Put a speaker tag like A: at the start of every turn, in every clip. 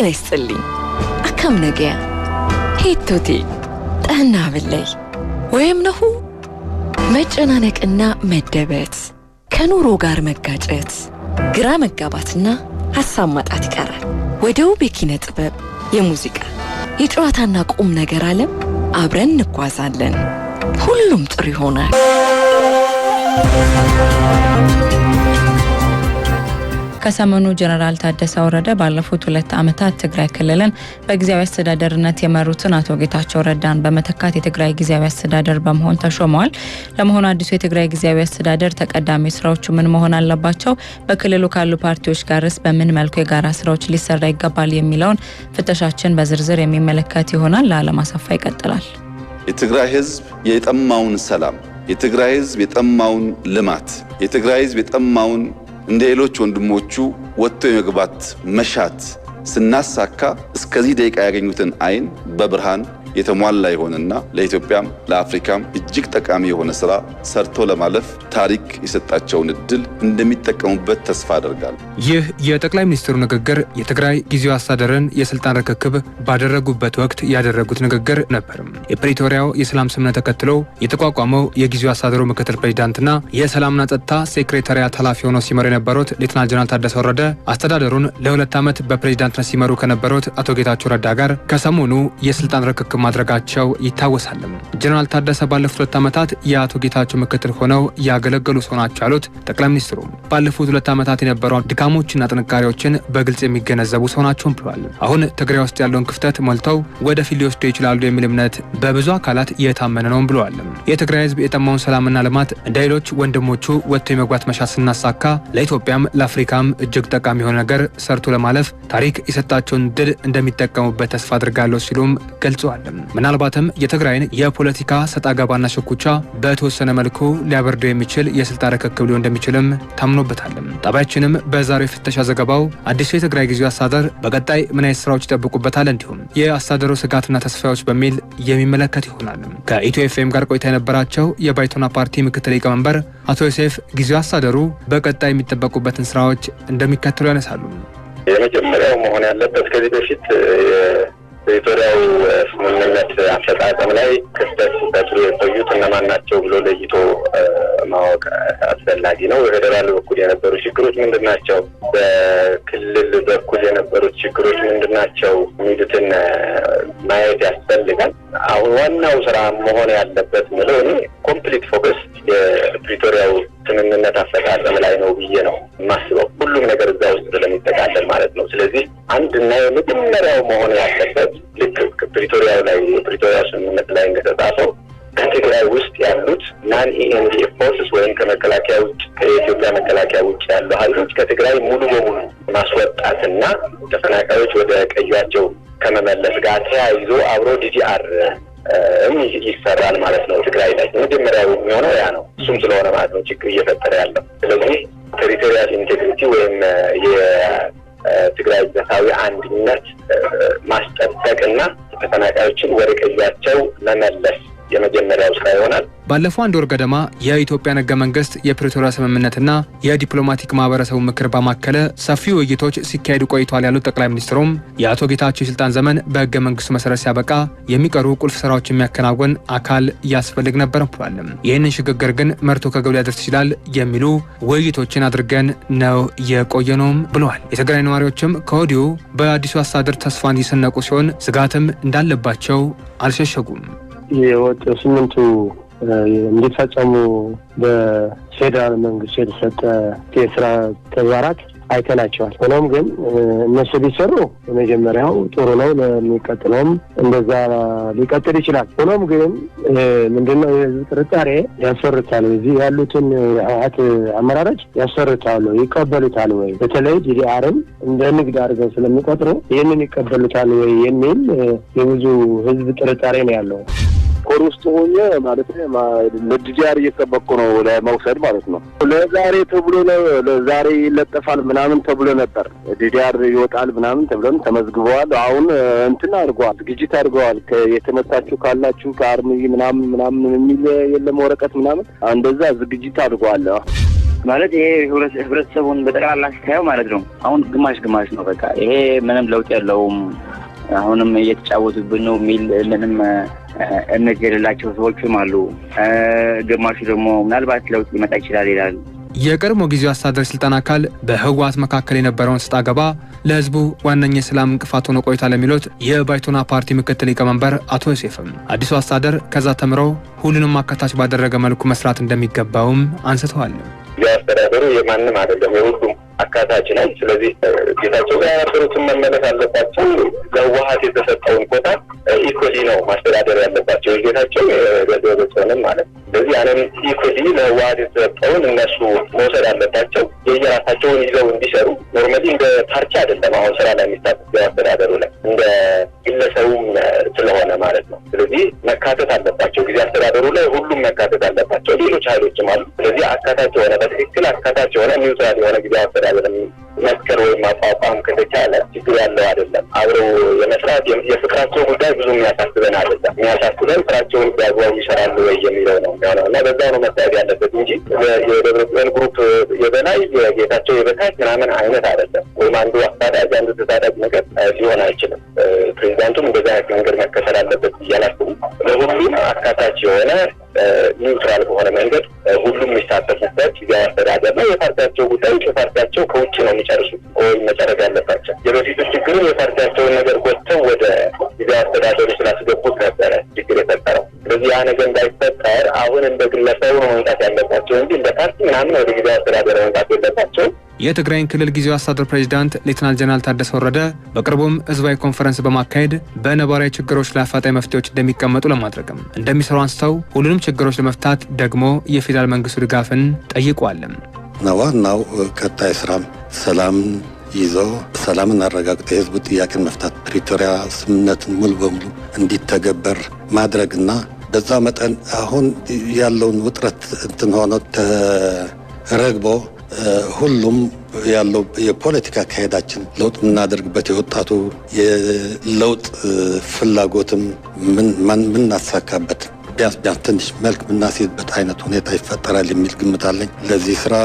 A: ጤና ይስጥልኝ አከም ነገያ ሄቶቴ ጠና ብለይ ወይም ነሁ መጨናነቅና መደበት ከኑሮ ጋር መጋጨት ግራ መጋባትና ሐሳብ ማጣት ይቀራል። ወደው በኪነ ጥበብ የሙዚቃ የጨዋታና ቁም ነገር ዓለም አብረን እንጓዛለን። ሁሉም ጥሩ ይሆናል።
B: ከሰሞኑ ጀነራል ታደሰ ወረደ ባለፉት 2 ዓመታት ትግራይ ክልልን በጊዜያዊ አስተዳደርነት የመሩትን አቶ ጌታቸው ረዳን በመተካት የትግራይ ጊዜያዊ አስተዳደር በመሆን ተሾመዋል። ለመሆኑ አዲሱ የትግራይ ጊዜያዊ አስተዳደር ተቀዳሚ ስራዎቹ ምን መሆን አለባቸው? በክልሉ ካሉ ፓርቲዎች ጋርስ በምን መልኩ የጋራ ስራዎች ሊሰራ ይገባል የሚለውን ፍተሻችን በዝርዝር የሚመለከት ይሆናል። ለዓለም አሰፋ ይቀጥላል።
C: የትግራይ ህዝብ የጠማውን ሰላም፣ የትግራይ ህዝብ የጠማውን ልማት፣ የትግራይ ህዝብ የጠማውን እንደ ሌሎች ወንድሞቹ ወጥቶ የመግባት መሻት ስናሳካ እስከዚህ ደቂቃ ያገኙትን አይን በብርሃን የተሟላ ይሆንና ለኢትዮጵያም ለአፍሪካም እጅግ ጠቃሚ የሆነ ስራ ሰርቶ ለማለፍ ታሪክ የሰጣቸውን እድል እንደሚጠቀሙበት ተስፋ አደርጋለሁ።
D: ይህ የጠቅላይ ሚኒስትሩ ንግግር የትግራይ ጊዜያዊ አስተዳደርን የስልጣን ርክክብ ባደረጉበት ወቅት ያደረጉት ንግግር ነበር። የፕሪቶሪያው የሰላም ስምምነት ተከትሎ የተቋቋመው የጊዜያዊ አስተዳደሩ ምክትል ፕሬዝዳንትና የሰላምና ጸጥታ ሴክሬታሪያት ኃላፊ ሆነው ሲመሩ የነበሩት ሌተናንት ጀነራል ታደሰ ወረደ አስተዳደሩን ለ2 ዓመት በፕሬዝዳንትነት ሲመሩ ከነበሩት አቶ ጌታቸው ረዳ ጋር ከሰሞኑ የስልጣን ርክክብ ማድረጋቸው ይታወሳል። ጀነራል ታደሰ ባለፉት 2 ዓመታት የአቶ ጌታቸው ምክትል ሆነው ያገለገሉ ሰው ናቸው ያሉት ጠቅላይ ሚኒስትሩ ባለፉት 2 ዓመታት የነበሩ ድካሞችና ጥንካሬዎችን በግልጽ የሚገነዘቡ ሰው ናቸው ብለዋል። አሁን ትግራይ ውስጥ ያለውን ክፍተት ሞልተው ወደፊት ሊወስዱ ይችላሉ የሚል እምነት በብዙ አካላት የታመነ ነው ብለዋል። የትግራይ ህዝብ የጠማውን ሰላምና ልማት እንደ ሌሎች ወንድሞቹ ወጥቶ የመግባት መሻት ስናሳካ ለኢትዮጵያም ለአፍሪካም እጅግ ጠቃሚ የሆነ ነገር ሰርቶ ለማለፍ ታሪክ የሰጣቸውን ድል እንደሚጠቀሙበት ተስፋ አድርጋለሁ ሲሉም ገልጸዋል። ምናልባትም የትግራይን የፖለቲካ ሰጣ ገባና ሽኩቻ በተወሰነ መልኩ ሊያበርደው የሚችል የስልጣን ርክክብ ሊሆን እንደሚችልም ታምኖበታል። ጣቢያችንም በዛሬው ፍተሻ ዘገባው አዲሱ የትግራይ ጊዜያዊ አስተዳደር በቀጣይ ምን አይነት ስራዎች ይጠብቁበታል፣ እንዲሁም የአስተዳደሩ ስጋትና ተስፋዎች በሚል የሚመለከት ይሆናል። ከኢትዮ ኤፍኤም ጋር ቆይታ የነበራቸው የባይቶና ፓርቲ ምክትል ሊቀመንበር አቶ ዮሴፍ ጊዜያዊ አስተዳደሩ በቀጣይ የሚጠበቁበትን ስራዎች እንደሚከተሉ ያነሳሉ።
E: የመጀመሪያው መሆን ያለበት ከዚህ በፊት የፕሪቶሪያው ስምምነት አፈጻጸም ላይ ክፍተት ሲፈጥሩ የቆዩት እነማን ናቸው ብሎ ለይቶ ማወቅ አስፈላጊ ነው። በፌደራል በኩል የነበሩ ችግሮች ምንድናቸው፣ በክልል በኩል የነበሩት ችግሮች ምንድናቸው የሚሉትን ማየት ያስፈልጋል። አሁን ዋናው ስራ መሆን ያለበት ምለው እኔ ኮምፕሊት ፎከስ የፕሪቶሪያው ስምምነት አፈጻጸም ላይ ነው ብዬ ነው የማስበው። ሁሉም ነገር እዛ ውስጥ ስለሚጠቃለል ማለት ነው። ስለዚህ አንድና የመጀመሪያው መሆን ያለበት ልክ ፕሪቶሪያው ላይ የፕሪቶሪያው ስምምነት ላይ እንደተጻፈው ከትግራይ ውስጥ ያሉት ናን ኢኤንዲኤፍ ፎርስስ ወይም ከመከላከያ ውጭ ከኢትዮጵያ መከላከያ ውጭ ያሉ ኃይሎች ከትግራይ ሙሉ በሙሉ ማስወጣትና ተፈናቃዮች ወደ ቀያቸው ከመመለስ ጋር ተያይዞ አብሮ ዲዲአር ይሰራል ማለት ነው። ትግራይ ላይ መጀመሪያው የሚሆነው ያ ነው። እሱም ስለሆነ ማለት ነው ችግር እየፈጠረ ያለው። ስለዚህ ቴሪቶሪያል ኢንቴግሪቲ ወይም የትግራይ ግዛታዊ አንድነት ማስጠበቅና ተፈናቃዮችን ወደ ቀያቸው መመለስ የመጀመሪያው ስራ ይሆናል።
D: ባለፈው 1 ወር ገደማ የኢትዮጵያ ሕገ መንግስት የፕሪቶሪያ ስምምነትና የዲፕሎማቲክ ማህበረሰቡ ምክር ባማከለ ሰፊ ውይይቶች ሲካሄዱ ቆይተዋል ያሉት ጠቅላይ ሚኒስትሩም የአቶ ጌታቸው የስልጣን ዘመን በሕገ መንግስቱ መሰረት ሲያበቃ የሚቀሩ ቁልፍ ስራዎች የሚያከናውን አካል ያስፈልግ ነበር ብሏል። ይህንን ሽግግር ግን መርቶ ከግብ ሊያደርስ ይችላል የሚሉ ውይይቶችን አድርገን ነው የቆየነውም ብለዋል። የትግራይ ነዋሪዎችም ከወዲሁ በአዲሱ አስተዳደር ተስፋ እንዲሰነቁ ሲሆን ስጋትም እንዳለባቸው አልሸሸጉም።
F: የወጡ 8ቱ እንዲፈጸሙ በፌደራል መንግስት የተሰጠ የስራ ተግባራት አይተናቸዋል። ሆኖም ግን እነሱ ሊሰሩ የመጀመሪያው ጥሩ ነው፣ ለሚቀጥለውም እንደዛ ሊቀጥል ይችላል። ሆኖም ግን ምንድነው የህዝብ ጥርጣሬ ያስፈርታል። እዚህ ያሉትን ህወሓት አመራሮች ያስፈርታሉ፣ ይቀበሉታል ወይ? በተለይ ዲዲአርን እንደ ንግድ አድርገው ስለሚቆጥሩ ይህንን ይቀበሉታል ወይ የሚል የብዙ ህዝብ ጥርጣሬ ነው ያለው።
G: ኮር ውስጥ ሆኜ ማለት ነው ለዲዲአር እየተጠበቁ ነው ለመውሰድ ማለት ነው። ለዛሬ ተብሎ ለዛሬ ይለጠፋል ምናምን ተብሎ ነበር። ዲዲአር ይወጣል ምናምን ተብሎም ተመዝግበዋል። አሁን እንትን አድርገዋል፣ ዝግጅት አድርገዋል። የተመታችሁ ካላችሁ ከአርሚ ምናምን የሚል የለም ወረቀት ምናምን እንደዛ ዝግጅት አድርገዋል።
H: ማለት ይሄ ህብረተሰቡን በጠቅላላ ስታየው ማለት ነው አሁን ግማሽ ነው በቃ ይሄ ምንም ለውጥ የለውም አሁንም እየተጫወቱብን ነው የሚል ምንም እምነት የሌላቸው ሰዎችም አሉ። ግማሹ ደግሞ ምናልባት ለውጥ ሊመጣ ይችላል ይላል።
D: የቀድሞ ጊዜያዊ አስተዳደር ስልጣን አካል በህወሓት መካከል የነበረውን ሰጣ ገባ ለህዝቡ ዋነኛ የሰላም እንቅፋት ሆኖ ቆይቷል የሚሉት የባይቶና ፓርቲ ምክትል ሊቀመንበር አቶ ዮሴፍም አዲሱ አስተዳደር ከዛ ተምረው ሁሉንም አካታች ባደረገ መልኩ መስራት እንደሚገባውም አንስተዋል።
E: የአስተዳደሩ የማንም አይደለም የሁሉም አካታች ነው። ስለዚህ ጌታቸው ጋር ያበሩትን መመለስ አለባቸው። ለህወሓት የተሰጠውን ኮታ ኢኮሊ ነው ማስተዳደር ያለባቸው የጌታቸው በደረሰንም ማለት ነው። ስለዚህ ያንን ኢኮሊ ለህወሓት የተሰጠውን እነሱ መውሰድ አለባቸው። የየራሳቸውን ይዘው እንዲሰሩ ኖርማሊ እንደ ፓርቲ አይደለም አሁን ስራ ላይ የሚሳተፍ አስተዳደሩ ላይ እንደ ግለሰቡም ስለሆነ ማለት ነው። ስለዚህ መካተት አለባቸው ጊዜ አስተዳደሩ ላይ ሁሉም መካተት አለባቸው። ሌሎች ኃይሎችም አሉ። ስለዚህ አካታች የሆነ በትክክል አካታች የሆነ ኒውትራል የሆነ ጊዜ አስተዳደር መስከር ወይም ማቋቋም ከተቻለ ችግር ያለው አይደለም። አብረው የመስራት የፍቅራቸው ጉዳይ ብዙ የሚያሳስበን አይደለም። የሚያሳስበን ስራቸውን በአግባቡ ይሰራሉ ወይ የሚለው ነው የሚሆነው እና በዛ ነው መታየት ያለበት እንጂ የደብረጽዮን ግሩፕ የበላይ የጌታቸው የበታች ምናምን አይነት አይደለም። ወይም አንዱ አሳዳጅ አንዱ ተሳዳጅ ነገር ሊሆን አይችልም። ፕሬዚዳንቱም እንደዛ አይነት ነገር መከተል አለበት እያላስቡ ለሁሉም አካታች የሆነ ኒውትራል በሆነ መንገድ ሁሉም የሚሳተፉበት ጊዜያዊ አስተዳደር ነው። የፓርቲያቸው ጉዳይ የፓርቲያቸው ከውጭ ነው የሚጨርሱት ወይም መጨረግ ያለባቸው። የበፊቱ ችግርም የፓርቲያቸውን ነገር ጎትተው ወደ ጊዜያዊ አስተዳደሩ ስላስገቡት ነበረ ችግር የፈጠረው። ስለዚህ ያ ነገር እንዳይፈጠር አሁን እንደ ግለሰቡ ነው መምጣት ያለባቸው እንጂ እንደ ፓርቲ ምናምን ወደ ጊዜያዊ አስተዳደር መምጣት የለባቸው።
D: የትግራይን ክልል ጊዜያዊ አስተዳደር ፕሬዝዳንት ሌተናል ጀነራል ታደሰ ወረደ በቅርቡም ህዝባዊ ኮንፈረንስ በማካሄድ በነባራዊ ችግሮች ላይ አፋጣኝ መፍትሄዎች እንደሚቀመጡ ለማድረግም እንደሚሰሩ አንስተው ሁሉንም ችግሮች ለመፍታት ደግሞ የፌዴራል መንግስቱ ድጋፍን ጠይቋል።
I: ዋናው ቀጣይ ስራም ሰላምን ይዞ ሰላምን አረጋግጦ የህዝቡ ጥያቄን መፍታት ፕሪቶሪያ ስምምነትን ሙሉ በሙሉ እንዲተገበር ማድረግና በዛ መጠን አሁን ያለውን ውጥረት እንትን ሆኖ ተረግቦ ሁሉም ያለው የፖለቲካ አካሄዳችን ለውጥ የምናደርግበት የወጣቱ የለውጥ ፍላጎትም ምናሳካበት ቢያንስ ትንሽ መልክ ምናስይዝበት አይነት ሁኔታ ይፈጠራል የሚል ግምት አለኝ። ለዚህ ስራ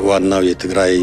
I: ዋናው የትግራይ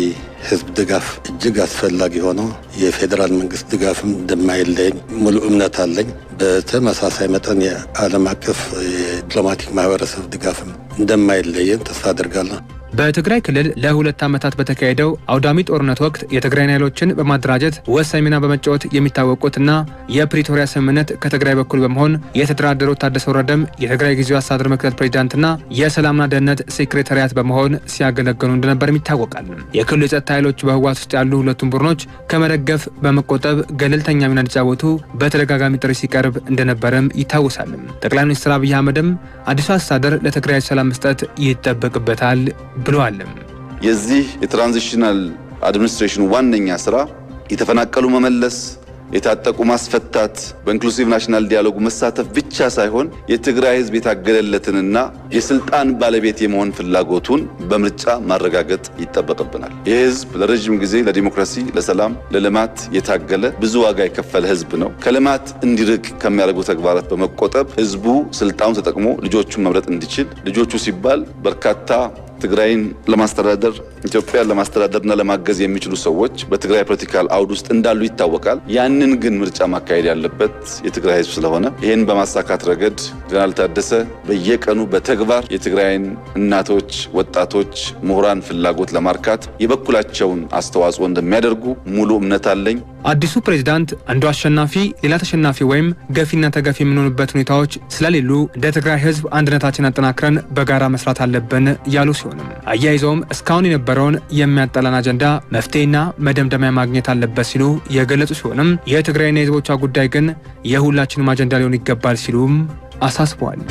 I: ህዝብ ድጋፍ እጅግ አስፈላጊ ሆኖ የፌዴራል መንግስት ድጋፍም እንደማይለኝ ሙሉ እምነት አለኝ። በተመሳሳይ መጠን የዓለም አቀፍ የዲፕሎማቲክ ማህበረሰብ ድጋፍም እንደማይለየን ተስፋ አደርጋለሁ።
D: በትግራይ ክልል ለ2 ዓመታት በተካሄደው አውዳሚ ጦርነት ወቅት የትግራይ ኃይሎችን በማደራጀት ወሳኝ ሚና በመጫወት የሚታወቁትና የፕሪቶሪያ ስምምነት ከትግራይ በኩል በመሆን የተደራደሩት ታደሰ ወረደም የትግራይ ጊዜያዊ አስተዳደር ምክትል ፕሬዝዳንትና የሰላምና ደህንነት ሴክሬታሪያት በመሆን ሲያገለግሉ እንደነበርም ይታወቃል። የክልሉ የጸጥታ ኃይሎች በህወሓት ውስጥ ያሉ ሁለቱም ቡድኖች ከመደገፍ በመቆጠብ ገለልተኛ ሚና እንዲጫወቱ በተደጋጋሚ ጥሪ ሲቀርብ እንደነበርም ይታወሳል። ጠቅላይ ሚኒስትር አብይ አህመድም አዲሱ አስተዳደር ለትግራይ ሰላም መስጠት ይጠበቅበታል ብለዋል።
C: የዚህ የትራንዚሽናል አድሚኒስትሬሽን ዋነኛ ስራ የተፈናቀሉ መመለስ፣ የታጠቁ ማስፈታት፣ በኢንክሉሲቭ ናሽናል ዲያሎግ መሳተፍ ብቻ ሳይሆን የትግራይ ህዝብ የታገለለትንና የስልጣን ባለቤት የመሆን ፍላጎቱን በምርጫ ማረጋገጥ ይጠበቅብናል። ይህ ህዝብ ለረጅም ጊዜ ለዲሞክራሲ፣ ለሰላም፣ ለልማት የታገለ ብዙ ዋጋ የከፈለ ህዝብ ነው። ከልማት እንዲርቅ ከሚያደርጉ ተግባራት በመቆጠብ ህዝቡ ስልጣኑን ተጠቅሞ ልጆቹን መምረጥ እንዲችል፣ ልጆቹ ሲባል በርካታ ትግራይን ለማስተዳደር ኢትዮጵያን ለማስተዳደርና ለማገዝ የሚችሉ ሰዎች በትግራይ ፖለቲካል አውድ ውስጥ እንዳሉ ይታወቃል። ያንን ግን ምርጫ ማካሄድ ያለበት የትግራይ ህዝብ ስለሆነ ይህን በማሳካት ረገድ ጀነራል ታደሰ በየቀኑ በተግባር የትግራይን እናቶች፣ ወጣቶች፣ ምሁራን ፍላጎት ለማርካት የበኩላቸውን አስተዋጽኦ እንደሚያደርጉ ሙሉ እምነት አለኝ።
D: አዲሱ ፕሬዝዳንት አንዱ አሸናፊ ሌላ ተሸናፊ ወይም ገፊና ተገፊ የምንሆንበት ሁኔታዎች ስለሌሉ እንደ ትግራይ ህዝብ አንድነታችን አጠናክረን በጋራ መስራት አለብን ያሉ ሲሆንም አያይዘውም እስካሁን የነበረውን የሚያጠላን አጀንዳ መፍትሄና መደምደሚያ ማግኘት አለበት ሲሉ የገለጹ ሲሆንም የትግራይና የህዝቦቿ ጉዳይ ግን የሁላችንም አጀንዳ ሊሆን ይገባል ሲሉም አሳስበዋል።